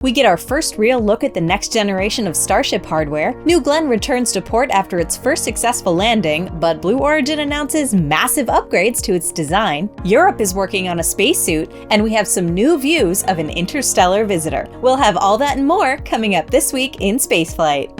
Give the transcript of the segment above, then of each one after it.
We get our first real look at the next generation of Starship hardware, New Glenn returns to port after its first successful landing, but Blue Origin announces massive upgrades to its design, Europe is working on a spacesuit, and we have some new views of an interstellar visitor. We'll have all that and more coming up this week in Spaceflight.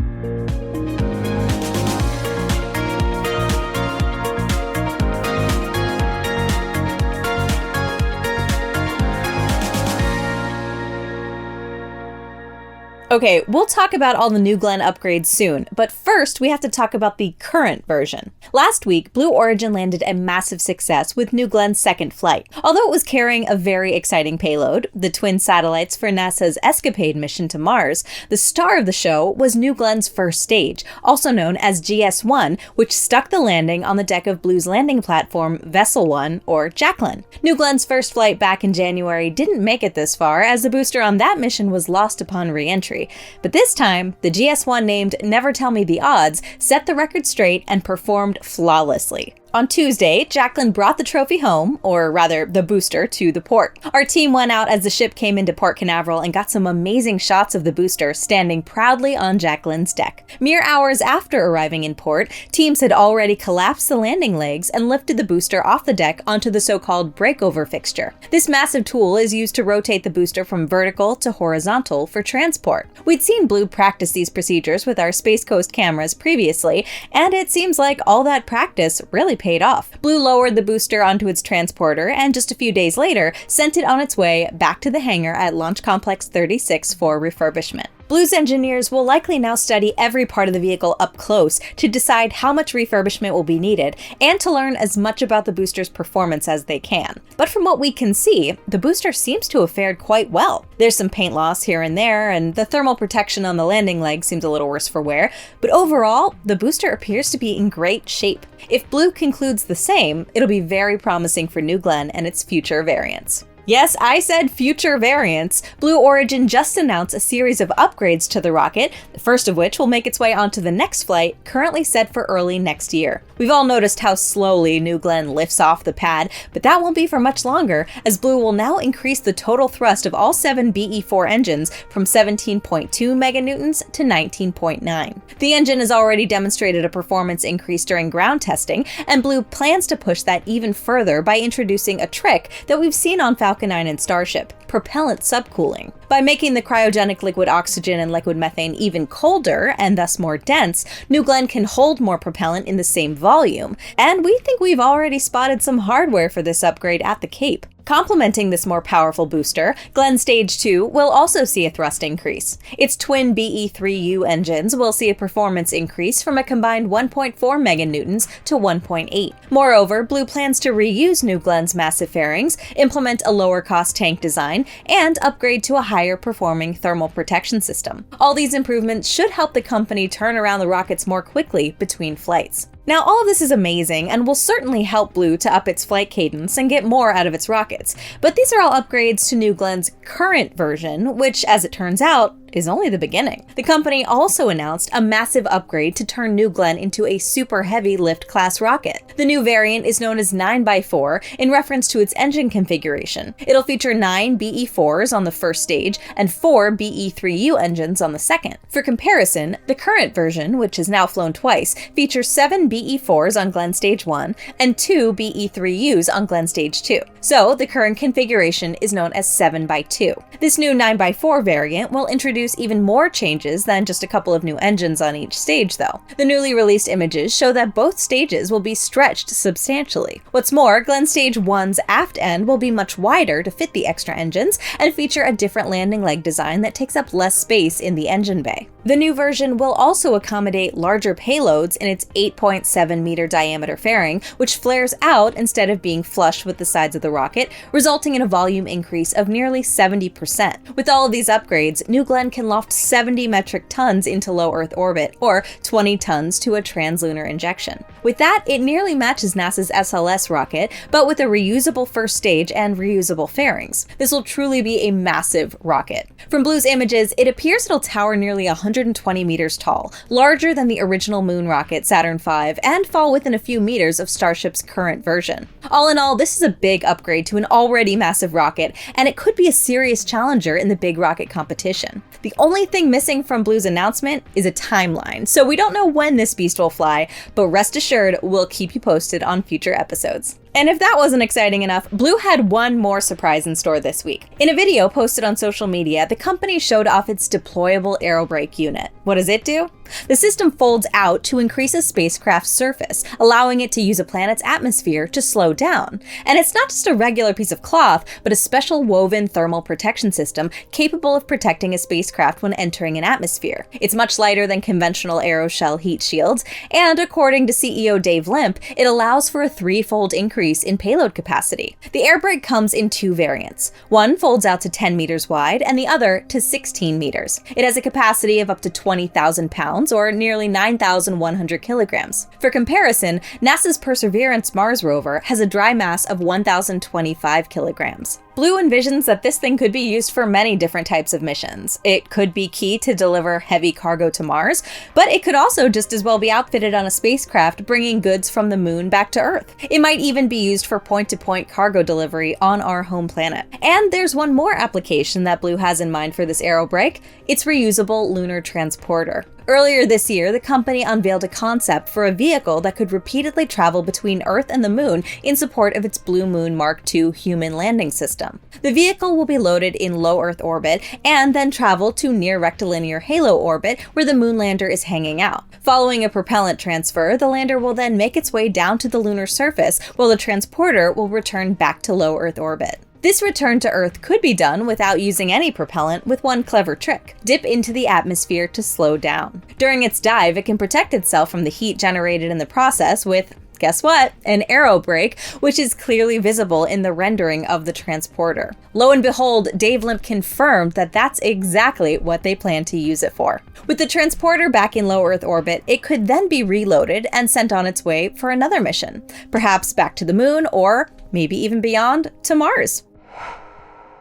Okay, we'll talk about all the New Glenn upgrades soon, but first we have to talk about the current version. Last week, Blue Origin landed a massive success with New Glenn's second flight. Although it was carrying a very exciting payload, the twin satellites for NASA's ESCAPADE mission to Mars, the star of the show was New Glenn's first stage, also known as GS-1, which stuck the landing on the deck of Blue's landing platform Vessel 1, or Jacqueline. New Glenn's first flight back in January didn't make it this far, as the booster on that mission was lost upon re-entry. But this time, the GS-1 named Never Tell Me the Odds set the record straight and performed flawlessly. On Tuesday, Jacqueline brought the trophy home, or rather, the booster, to the port. Our team went out as the ship came into Port Canaveral and got some amazing shots of the booster standing proudly on Jacqueline's deck. Mere hours after arriving in port, teams had already collapsed the landing legs and lifted the booster off the deck onto the so-called breakover fixture. This massive tool is used to rotate the booster from vertical to horizontal for transport. We'd seen Blue practice these procedures with our Space Coast cameras previously, and it seems like all that practice really paid off. Blue lowered the booster onto its transporter and just a few days later sent it on its way back to the hangar at Launch Complex 36 for refurbishment. Blue's engineers will likely now study every part of the vehicle up close to decide how much refurbishment will be needed and to learn as much about the booster's performance as they can. But from what we can see, the booster seems to have fared quite well. There's some paint loss here and there, and the thermal protection on the landing leg seems a little worse for wear, but overall, the booster appears to be in great shape. If Blue concludes the same, it'll be very promising for New Glenn and its future variants. Yes, I said future variants. Blue Origin just announced a series of upgrades to the rocket, the first of which will make its way onto the next flight, currently set for early next year. We've all noticed how slowly New Glenn lifts off the pad, but that won't be for much longer, as Blue will now increase the total thrust of all 7 BE-4 engines from 17.2 meganewtons to 19.9. The engine has already demonstrated a performance increase during ground testing, and Blue plans to push that even further by introducing a trick that we've seen on Falcon 9 and Starship, propellant subcooling. By making the cryogenic liquid oxygen and liquid methane even colder, and thus more dense, New Glenn can hold more propellant in the same volume, and we think we've already spotted some hardware for this upgrade at the Cape. Complementing this more powerful booster, Glenn Stage 2 will also see a thrust increase. Its twin BE-3U engines will see a performance increase from a combined 1.4 meganewtons to 1.8. Moreover, Blue plans to reuse New Glenn's massive fairings, implement a lower-cost tank design, and upgrade to a higher-performing thermal protection system. All these improvements should help the company turn around the rockets more quickly between flights. Now, all of this is amazing and will certainly help Blue to up its flight cadence and get more out of its rockets, but these are all upgrades to New Glenn's current version, which, as it turns out, is only the beginning. The company also announced a massive upgrade to turn New Glenn into a Super Heavy lift class rocket. The new variant is known as 9x4 in reference to its engine configuration. It'll feature 9 BE-4s on the first stage and 4 BE-3U engines on the second. For comparison, the current version, which has now flown twice, features 7 BE-4s on Glenn Stage 1 and 2 BE-3Us on Glenn Stage 2. So the current configuration is known as 7x2. This new 9x4 variant will introduce even more changes than just a couple of new engines on each stage, though. The newly released images show that both stages will be stretched substantially. What's more, Glenn Stage 1's aft end will be much wider to fit the extra engines and feature a different landing leg design that takes up less space in the engine bay. The new version will also accommodate larger payloads in its 8.7 meter diameter fairing, which flares out instead of being flush with the sides of the rocket, resulting in a volume increase of nearly 70%. With all of these upgrades, New Glenn can loft 70 metric tons into low Earth orbit, or 20 tons to a translunar injection. With that, it nearly matches NASA's SLS rocket, but with a reusable first stage and reusable fairings. This will truly be a massive rocket. From Blue's images, it appears it'll tower nearly 100 120 meters tall, larger than the original moon rocket Saturn V, and fall within a few meters of Starship's current version. All in all, this is a big upgrade to an already massive rocket, and it could be a serious challenger in the big rocket competition. The only thing missing from Blue's announcement is a timeline, so we don't know when this beast will fly, but rest assured, we'll keep you posted on future episodes. And if that wasn't exciting enough, Blue had one more surprise in store this week. In a video posted on social media, the company showed off its deployable aerobrake unit. What does it do? The system folds out to increase a spacecraft's surface, allowing it to use a planet's atmosphere to slow down. And it's not just a regular piece of cloth, but a special woven thermal protection system capable of protecting a spacecraft when entering an atmosphere. It's much lighter than conventional aeroshell heat shields, and according to CEO Dave Limp, it allows for a threefold increase in payload capacity. The airbrake comes in two variants. One folds out to 10 meters wide and the other to 16 meters. It has a capacity of up to 20,000 pounds or nearly 9,100 kilograms. For comparison, NASA's Perseverance Mars rover has a dry mass of 1,025 kilograms. Blue envisions that this thing could be used for many different types of missions. It could be key to deliver heavy cargo to Mars, but it could also just as well be outfitted on a spacecraft bringing goods from the moon back to Earth. It might even be used for point-to-point cargo delivery on our home planet. And there's one more application that Blue has in mind for this aerobrake. It's reusable lunar transporter. Earlier this year, the company unveiled a concept for a vehicle that could repeatedly travel between Earth and the Moon in support of its Blue Moon Mark II human landing system. The vehicle will be loaded in low Earth orbit and then travel to near rectilinear halo orbit where the moon lander is hanging out. Following a propellant transfer, the lander will then make its way down to the lunar surface while the transporter will return back to low Earth orbit. This return to Earth could be done without using any propellant with one clever trick: dip into the atmosphere to slow down. During its dive, it can protect itself from the heat generated in the process with, guess what? An aerobrake, which is clearly visible in the rendering of the transporter. Lo and behold, Dave Limp confirmed that that's exactly what they plan to use it for. With the transporter back in low Earth orbit, it could then be reloaded and sent on its way for another mission. Perhaps back to the moon, or maybe even beyond, to Mars.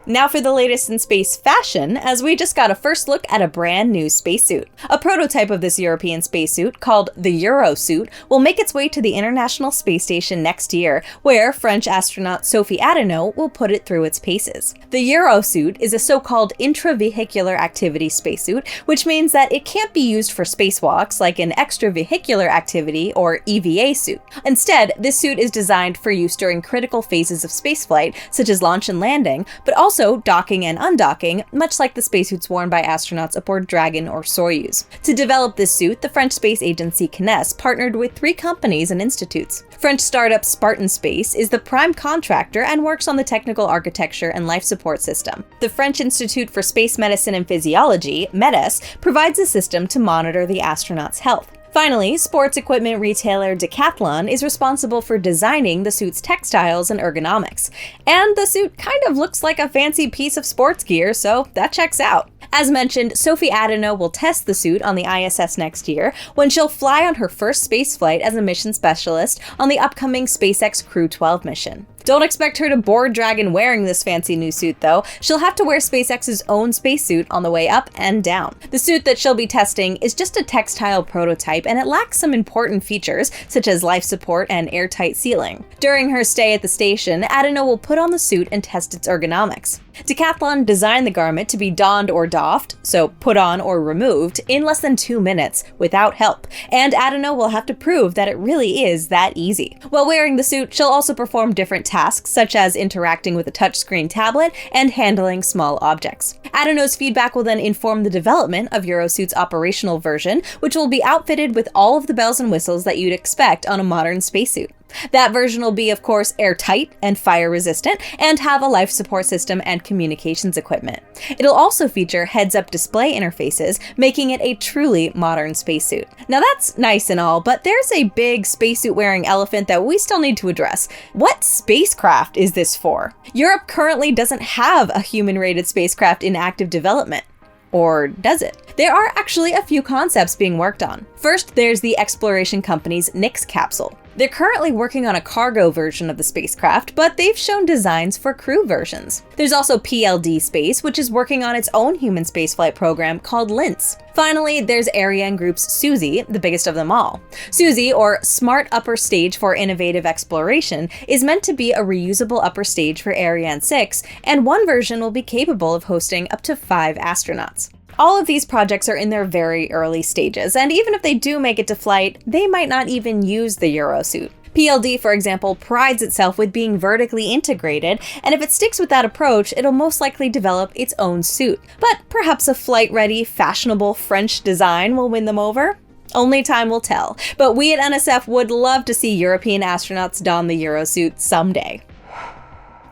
Now for the latest in space fashion, as we just got a first look at a brand new spacesuit. A prototype of this European spacesuit, called the EuroSuit, will make its way to the International Space Station next year, where French astronaut Sophie Adenot will put it through its paces. The EuroSuit is a so-called intravehicular activity spacesuit, which means that it can't be used for spacewalks like an extravehicular activity or EVA suit. Instead, this suit is designed for use during critical phases of spaceflight, such as launch and landing, but also docking and undocking, much like the spacesuits worn by astronauts aboard Dragon or Soyuz. To develop this suit, the French space agency CNES partnered with 3 companies and institutes. French startup Spartan Space is the prime contractor and works on the technical architecture and life support system. The French Institute for Space Medicine and Physiology, MEDES, provides a system to monitor the astronauts' health. Finally, sports equipment retailer Decathlon is responsible for designing the suit's textiles and ergonomics. And the suit kind of looks like a fancy piece of sports gear, so that checks out. As mentioned, Sophie Adenot will test the suit on the ISS next year, when she'll fly on her first spaceflight as a mission specialist on the upcoming SpaceX Crew 12 mission. Don't expect her to board Dragon wearing this fancy new suit though. She'll have to wear SpaceX's own spacesuit on the way up and down. The suit that she'll be testing is just a textile prototype and it lacks some important features such as life support and airtight sealing. During her stay at the station, Adenot will put on the suit and test its ergonomics. Decathlon designed the garment to be donned or doffed, so put on or removed, in less than 2 minutes without help, and Adenot will have to prove that it really is that easy. While wearing the suit, she'll also perform different tasks such as interacting with a touchscreen tablet and handling small objects. Adenot's feedback will then inform the development of EuroSuit's operational version, which will be outfitted with all of the bells and whistles that you'd expect on a modern spacesuit. That version will be, of course, airtight and fire-resistant, and have a life support system and communications equipment. It'll also feature heads-up display interfaces, making it a truly modern spacesuit. Now that's nice and all, but there's a big spacesuit-wearing elephant that we still need to address. What spacecraft is this for? Europe currently doesn't have a human-rated spacecraft in active development. Or does it? There are actually a few concepts being worked on. First, there's the exploration company's Nix capsule. They're currently working on a cargo version of the spacecraft, but they've shown designs for crew versions. There's also PLD Space, which is working on its own human spaceflight program called LINS. Finally, there's Ariane Group's SUSI, the biggest of them all. SUSI, or Smart Upper Stage for Innovative Exploration, is meant to be a reusable upper stage for Ariane 6, and one version will be capable of hosting up to 5 astronauts. All of these projects are in their very early stages, and even if they do make it to flight, they might not even use the EuroSuit. PLD, for example, prides itself with being vertically integrated, and if it sticks with that approach, it'll most likely develop its own suit. But perhaps a flight-ready, fashionable French design will win them over? Only time will tell, but we at NSF would love to see European astronauts don the EuroSuit someday.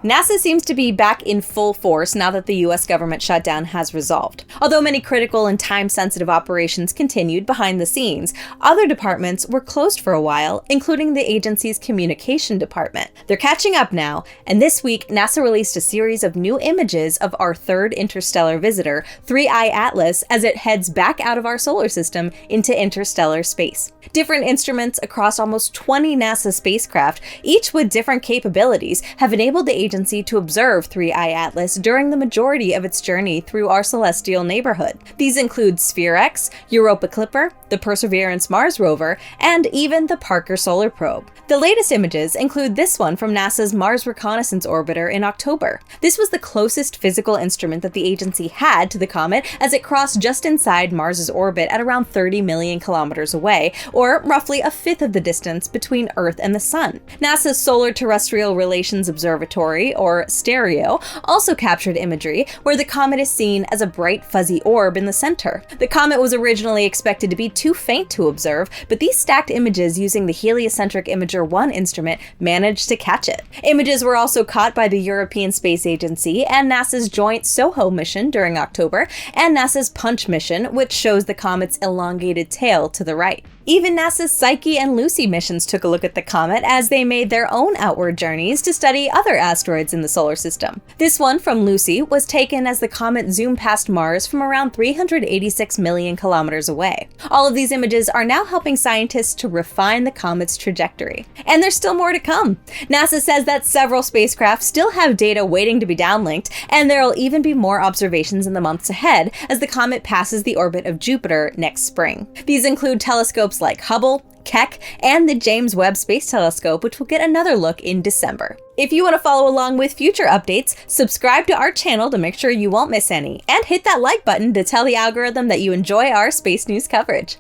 NASA seems to be back in full force now that the US government shutdown has resolved. Although many critical and time-sensitive operations continued behind the scenes, other departments were closed for a while, including the agency's communication department. They're catching up now, and this week NASA released a series of new images of our third interstellar visitor, 3I Atlas, as it heads back out of our solar system into interstellar space. Different instruments across almost 20 NASA spacecraft, each with different capabilities, have enabled the agency to observe 3I Atlas during the majority of its journey through our celestial neighborhood. These include SphereX, Europa Clipper, the Perseverance Mars rover, and even the Parker Solar Probe. The latest images include this one from NASA's Mars Reconnaissance Orbiter in October. This was the closest physical instrument that the agency had to the comet as it crossed just inside Mars's orbit at around 30 million kilometers away, or roughly a fifth of the distance between Earth and the Sun. NASA's Solar Terrestrial Relations Observatory, or STEREO, also captured imagery where the comet is seen as a bright fuzzy orb in the center. The comet was originally expected to be too faint to observe, but these stacked images using the heliocentric Imager 1 instrument managed to catch it. Images were also caught by the European Space Agency and NASA's joint SOHO mission during October, and NASA's PUNCH mission, which shows the comet's elongated tail to the right. Even NASA's Psyche and Lucy missions took a look at the comet as they made their own outward journeys to study other asteroids in the solar system. This one from Lucy was taken as the comet zoomed past Mars from around 386 million kilometers away. All of these images are now helping scientists to refine the comet's trajectory. And there's still more to come. NASA says that several spacecraft still have data waiting to be downlinked, and there'll even be more observations in the months ahead as the comet passes the orbit of Jupiter next spring. These include telescopes like Hubble, Keck, and the James Webb Space Telescope, which will get another look in December. If you want to follow along with future updates, subscribe to our channel to make sure you won't miss any, and hit that like button to tell the algorithm that you enjoy our space news coverage.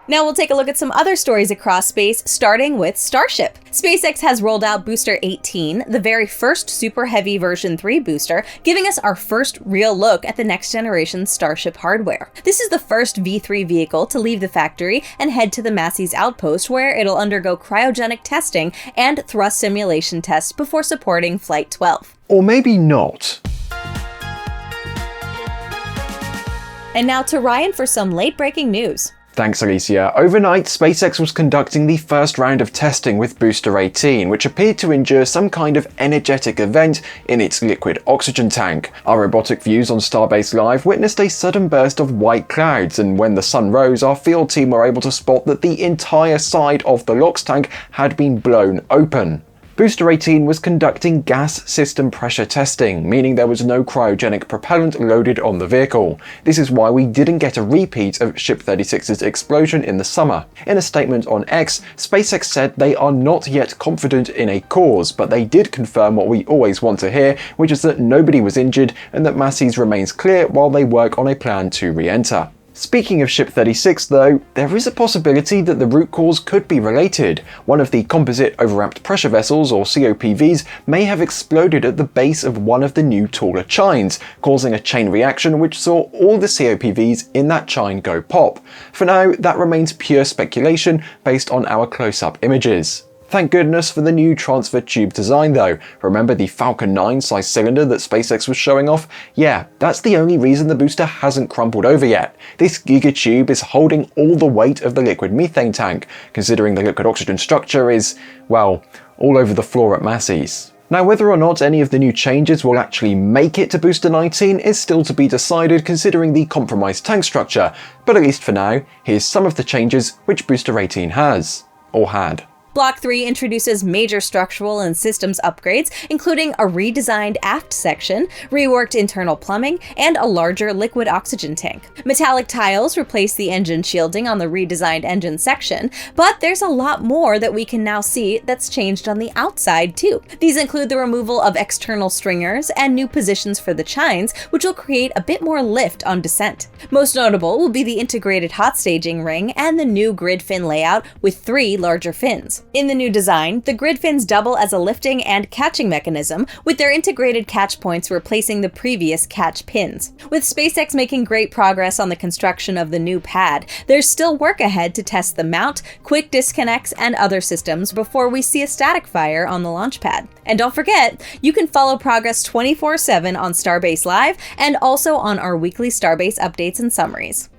Now we'll take a look at some other stories across space, starting with Starship. SpaceX has rolled out Booster 18, the very first Super Heavy version 3 booster, giving us our first real look at the next generation Starship hardware. This is the first V3 vehicle to leave the factory and head to the Massey's outpost, where it'll undergo cryogenic testing and thrust simulation tests before supporting Flight 12. Or maybe not. And now to Ryan for some late-breaking news. Thanks, Alicia. Overnight, SpaceX was conducting the first round of testing with Booster 18, which appeared to endure some kind of energetic event in its liquid oxygen tank. Our robotic views on Starbase Live witnessed a sudden burst of white clouds, and when the sun rose, our field team were able to spot that the entire side of the LOX tank had been blown open. Booster 18 was conducting gas system pressure testing, meaning there was no cryogenic propellant loaded on the vehicle. This is why we didn't get a repeat of Ship 36's explosion in the summer. In a statement on X, SpaceX said they are not yet confident in a cause, but they did confirm what we always want to hear, which is that nobody was injured and that Massey's remains clear while they work on a plan to re-enter. Speaking of Ship 36 though, there is a possibility that the root cause could be related. One of the composite overwrapped pressure vessels, or COPVs, may have exploded at the base of one of the new taller chines, causing a chain reaction which saw all the COPVs in that chine go pop. For now, that remains pure speculation based on our close-up images. Thank goodness for the new transfer tube design though. Remember the Falcon 9 size cylinder that SpaceX was showing off? Yeah, that's the only reason the booster hasn't crumpled over yet. This giga tube is holding all the weight of the liquid methane tank, considering the liquid oxygen structure is, well, all over the floor at Massey's. Now, whether or not any of the new changes will actually make it to Booster 19 is still to be decided considering the compromised tank structure, but at least for now, here's some of the changes which Booster 18 has, or had. Block 3 introduces major structural and systems upgrades, including a redesigned aft section, reworked internal plumbing, and a larger liquid oxygen tank. Metallic tiles replace the engine shielding on the redesigned engine section, but there's a lot more that we can now see that's changed on the outside too. These include the removal of external stringers and new positions for the chines, which will create a bit more lift on descent. Most notable will be the integrated hot staging ring and the new grid fin layout with 3 larger fins. In the new design, the grid fins double as a lifting and catching mechanism, with their integrated catch points replacing the previous catch pins. With SpaceX making great progress on the construction of the new pad, there's still work ahead to test the mount, quick disconnects, and other systems before we see a static fire on the launch pad. And don't forget, you can follow progress 24/7 on Starbase Live and also on our weekly Starbase updates and summaries.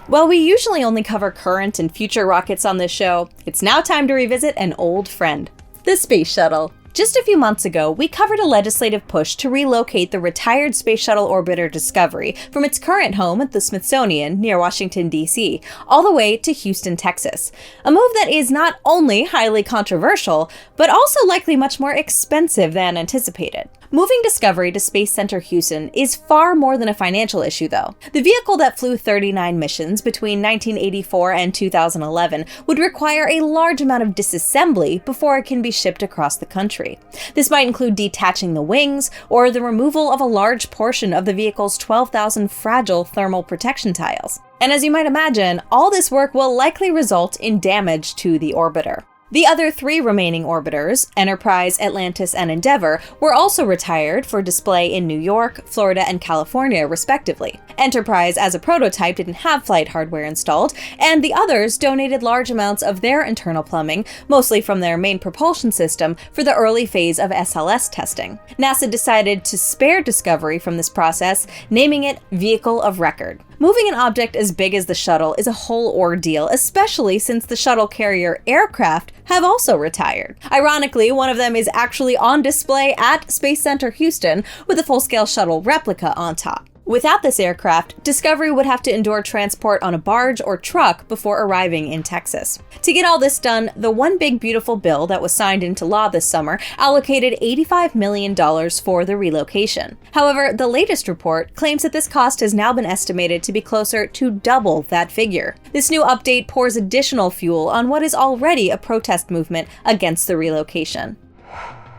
While we usually only cover current and future rockets on this show, it's now time to revisit an old friend, the Space Shuttle. Just a few months ago, we covered a legislative push to relocate the retired Space Shuttle orbiter Discovery from its current home at the Smithsonian near Washington, D.C., all the way to Houston, Texas. A move that is not only highly controversial, but also likely much more expensive than anticipated. Moving Discovery to Space Center Houston is far more than a financial issue, though. The vehicle that flew 39 missions between 1984 and 2011 would require a large amount of disassembly before it can be shipped across the country. This might include detaching the wings or the removal of a large portion of the vehicle's 12,000 fragile thermal protection tiles. And as you might imagine, all this work will likely result in damage to the orbiter. The other 3 remaining orbiters, Enterprise, Atlantis, and Endeavour, were also retired for display in New York, Florida, and California, respectively. Enterprise, as a prototype, didn't have flight hardware installed, and the others donated large amounts of their internal plumbing, mostly from their main propulsion system, for the early phase of SLS testing. NASA decided to spare Discovery from this process, naming it Vehicle of Record. Moving an object as big as the shuttle is a whole ordeal, especially since the shuttle carrier aircraft have also retired. Ironically, one of them is actually on display at Space Center Houston with a full-scale shuttle replica on top. Without this aircraft, Discovery would have to endure transport on a barge or truck before arriving in Texas. To get all this done, the One Big Beautiful Bill that was signed into law this summer allocated $85 million for the relocation. However, the latest report claims that this cost has now been estimated to be closer to double that figure. This new update pours additional fuel on what is already a protest movement against the relocation.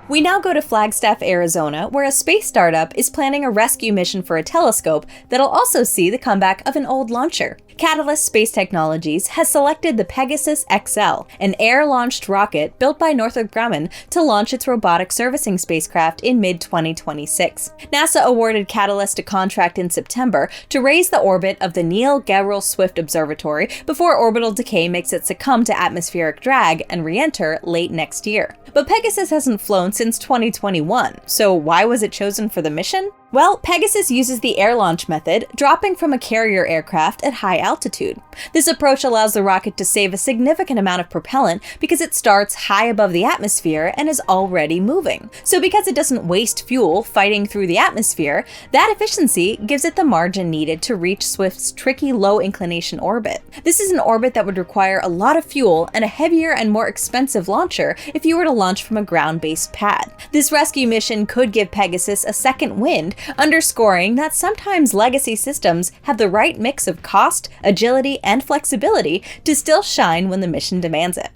We now go to Flagstaff, Arizona, where a space startup is planning a rescue mission for a telescope that'll also see the comeback of an old launcher. Catalyst Space Technologies has selected the Pegasus XL, an air-launched rocket built by Northrop Grumman to launch its robotic servicing spacecraft in mid-2026. NASA awarded Catalyst a contract in September to raise the orbit of the Neil Gehrels Swift Observatory before orbital decay makes it succumb to atmospheric drag and re-enter late next year. But Pegasus hasn't flown since 2021, so why was it chosen for the mission? Well, Pegasus uses the air launch method, dropping from a carrier aircraft at high altitude. This approach allows the rocket to save a significant amount of propellant because it starts high above the atmosphere and is already moving. So because it doesn't waste fuel fighting through the atmosphere, that efficiency gives it the margin needed to reach Swift's tricky low inclination orbit. This is an orbit that would require a lot of fuel and a heavier and more expensive launcher if you were to launch from a ground-based pad. This rescue mission could give Pegasus a second wind, underscoring that sometimes legacy systems have the right mix of cost, agility, and flexibility to still shine when the mission demands it.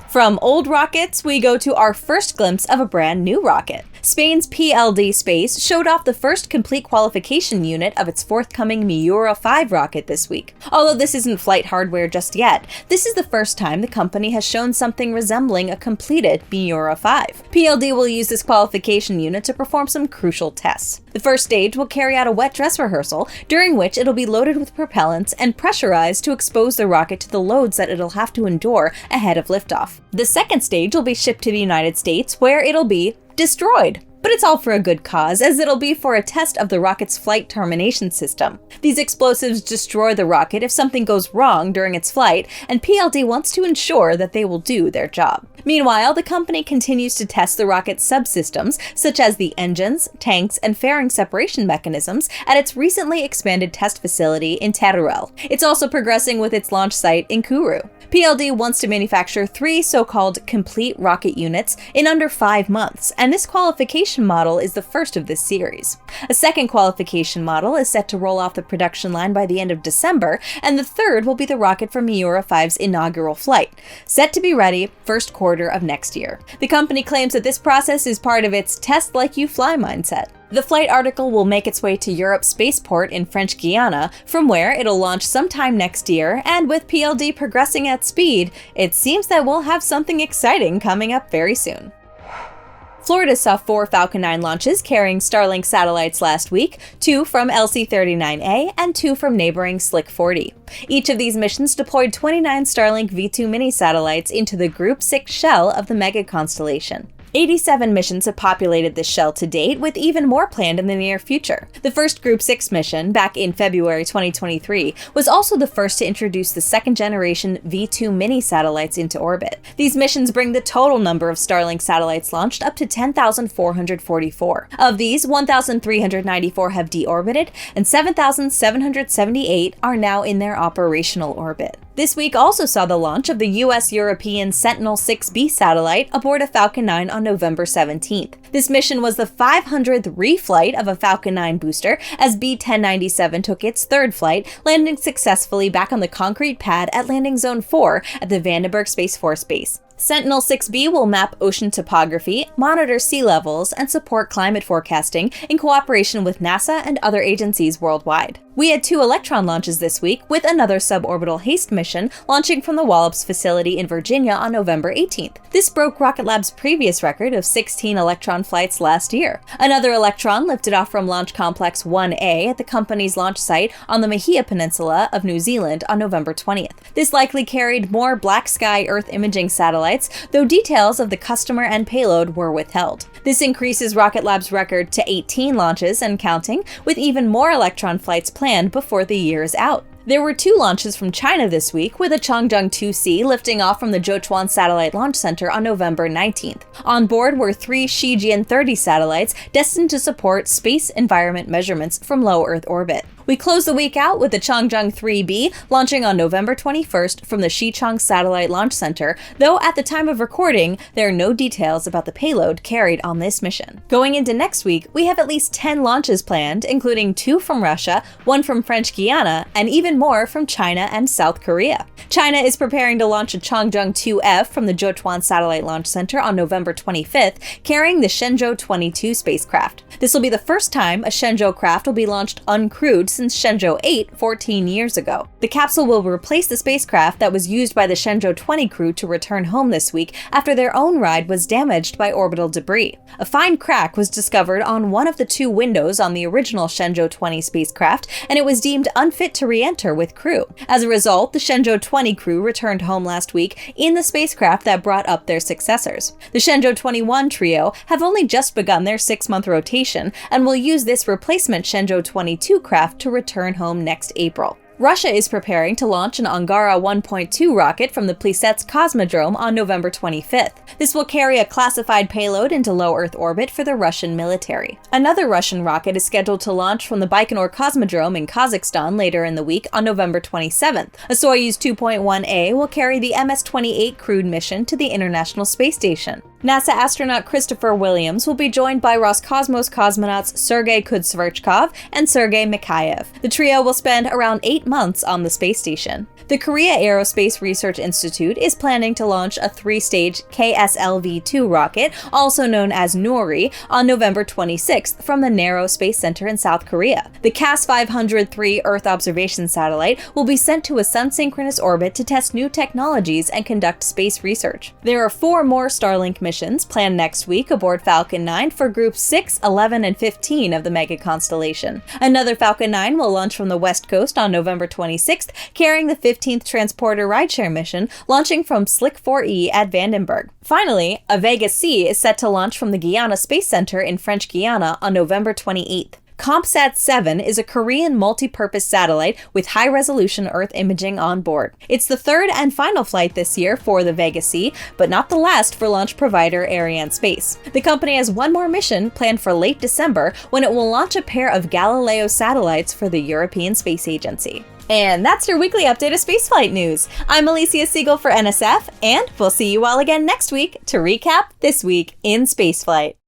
From old rockets, we go to our first glimpse of a brand new rocket. Spain's PLD Space showed off the first complete qualification unit of its forthcoming Miura 5 rocket this week. Although this isn't flight hardware just yet, this is the first time the company has shown something resembling a completed Miura 5. PLD will use this qualification unit to perform some crucial tests. The first stage will carry out a wet dress rehearsal, during which it'll be loaded with propellants and pressurized to expose the rocket to the loads that it'll have to endure ahead of liftoff. The second stage will be shipped to the United States, where it'll be destroyed. But it's all for a good cause, as it'll be for a test of the rocket's flight termination system. These explosives destroy the rocket if something goes wrong during its flight, and PLD wants to ensure that they will do their job. Meanwhile, the company continues to test the rocket's subsystems, such as the engines, tanks, and fairing separation mechanisms, at its recently expanded test facility in Teruel. It's also progressing with its launch site in Kourou. PLD wants to manufacture 3 so-called complete rocket units in under 5 months, and this qualification model is the first of this series. A second qualification model is set to roll off the production line by the end of December, and the third will be the rocket from Miura 5's inaugural flight, set to be ready first quarter of next year. The company claims that this process is part of its test like you fly mindset. The flight article will make its way to Europe's spaceport in French Guiana, from where it'll launch sometime next year, and with PLD progressing at speed, it seems that we'll have something exciting coming up very soon. Florida saw 4 Falcon 9 launches carrying Starlink satellites last week, 2 from LC-39A and 2 from neighboring Slick 40. Each of these missions deployed 29 Starlink V2 mini satellites into the Group 6 shell of the mega constellation. 87 missions have populated this shell to date, with even more planned in the near future. The first Group 6 mission, back in February 2023, was also the first to introduce the second-generation V2 mini satellites into orbit. These missions bring the total number of Starlink satellites launched up to 10,444. Of these, 1,394 have deorbited, and 7,778 are now in their operational orbit. This week also saw the launch of the US-European Sentinel-6B satellite aboard a Falcon 9 on November 17th. This mission was the 500th reflight of a Falcon 9 booster, as B-1097 took its third flight, landing successfully back on the concrete pad at Landing Zone 4 at the Vandenberg Space Force Base. Sentinel-6B will map ocean topography, monitor sea levels, and support climate forecasting in cooperation with NASA and other agencies worldwide. We had 2 Electron launches this week, with another suborbital HASTE mission launching from the Wallops facility in Virginia on November 18th. This broke Rocket Lab's previous record of 16 Electron flights last year. Another Electron lifted off from Launch Complex 1A at the company's launch site on the Mahia Peninsula of New Zealand on November 20th. This likely carried more black sky Earth imaging satellites, though details of the customer and payload were withheld. This increases Rocket Lab's record to 18 launches and counting, with even more Electron flights planned before the year is out. There were 2 launches from China this week, with a Changzheng 2C lifting off from the Zhochuan Satellite Launch Center on November 19th. On board were 3 Shijian 30 satellites destined to support space environment measurements from low Earth orbit. We close the week out with the Changzheng 3B launching on November 21st from the Xichang Satellite Launch Center, though at the time of recording, there are no details about the payload carried on this mission. Going into next week, we have at least 10 launches planned, including 2 from Russia, 1 from French Guiana, and even more from China and South Korea. China is preparing to launch a Changzheng 2F from the Zhochuan Satellite Launch Center on November 25th, carrying the Shenzhou 22 spacecraft. This will be the first time a Shenzhou craft will be launched uncrewed since Shenzhou 8 14 years ago. The capsule will replace the spacecraft that was used by the Shenzhou 20 crew to return home this week after their own ride was damaged by orbital debris. A fine crack was discovered on one of the 2 windows on the original Shenzhou 20 spacecraft, and it was deemed unfit to re-enter with crew. As a result, the Shenzhou 20 crew returned home last week in the spacecraft that brought up their successors. The Shenzhou 21 trio have only just begun their 6-month rotation and will use this replacement Shenzhou 22 craft to return home next April. Russia is preparing to launch an Angara 1.2 rocket from the Plesetsk Cosmodrome on November 25th. This will carry a classified payload into low Earth orbit for the Russian military. Another Russian rocket is scheduled to launch from the Baikonur Cosmodrome in Kazakhstan later in the week on November 27th. A Soyuz 2.1A will carry the MS-28 crewed mission to the International Space Station. NASA astronaut Christopher Williams will be joined by Roscosmos cosmonauts Sergei Kudzverchkov and Sergei Mikhaev. The trio will spend around 8 months on the space station. The Korea Aerospace Research Institute is planning to launch a 3-stage KSLV-2 rocket, also known as Nuri, on November 26th from the Naro Space Center in South Korea. The KAS-503 Earth observation satellite will be sent to a sun-synchronous orbit to test new technologies and conduct space research. There are 4 more Starlink missions planned next week aboard Falcon 9 for Groups 6, 11, and 15 of the mega constellation. Another Falcon 9 will launch from the West Coast on November 26th, carrying the 15th Transporter rideshare mission, launching from Slick 4E at Vandenberg. Finally, a Vega C is set to launch from the Guiana Space Center in French Guiana on November 28th. COMSAT-7 is a Korean multi-purpose satellite with high-resolution Earth imaging on board. It's the third and final flight this year for the Vega C, but not the last for launch provider Arianespace. The company has one more mission planned for late December when it will launch a pair of Galileo satellites for the European Space Agency. And that's your weekly update of spaceflight news. I'm Alicia Siegel for NSF, and we'll see you all again next week to recap this week in spaceflight.